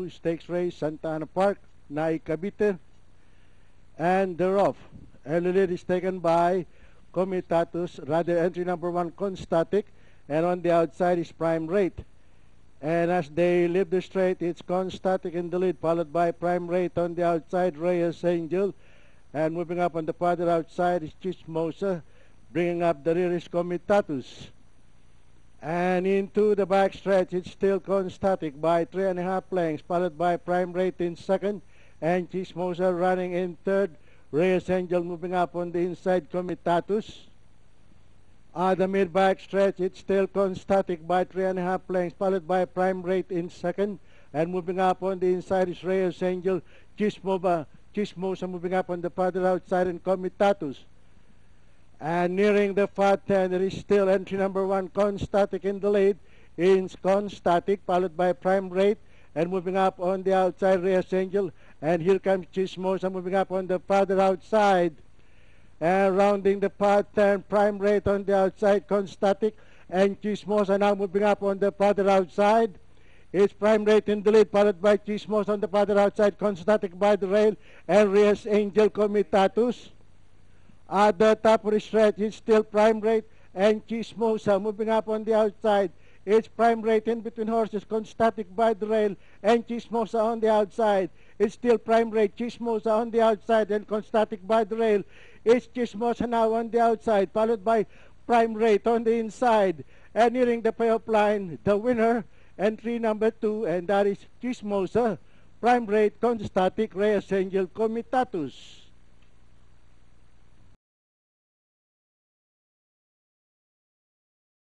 Stakes Race, Santa Ana Park, Nai Cavite, and they're off. Early lead is taken by Comitatus, rather entry number 1 Constatic, and on the outside is Prime Rate. And as they leave the straight, it's Constatic in the lead, followed by Prime Rate on the outside, Reyes Angel, and moving up on the farther outside is Chismosa, bringing up the rear is Comitatus. And into the back stretch, it's still Constatic by 3.5 lengths, followed by Prime Rate in second, and Chismosa running in third. Reyes Angel moving up on the inside, Comitatus. The mid-back stretch, it's still Constatic by 3.5 lengths, followed by Prime Rate in second, and moving up on the inside is Reyes Angel. Chismosa moving up on the farther outside, and Comitatus. And nearing the far 10, there is still entry number 1 Constatic in the lead. In Constatic, followed by Prime Rate, and moving up on the outside, Reyes Angel. And here comes Chismosa moving up on the farther outside. And rounding the far 10, Prime Rate on the outside, Constatic. And Chismosa now moving up on the farther outside. It's Prime Rate in the lead, followed by Chismosa on the farther outside, Constatic by the rail, and Reyes Angel, Comitatus. At the top of the stretch, it's still Prime Rate and Chismosa moving up on the outside. It's Prime Rate in between horses, Constatic by the rail, and Chismosa on the outside. It's still Prime Rate, Chismosa on the outside, and Constatic by the rail. It's Chismosa now on the outside, followed by Prime Rate on the inside. And nearing the payoff line, the winner, entry number 2, and that is Chismosa, Prime Rate, Constatic, Reyes Angel, Comitatus.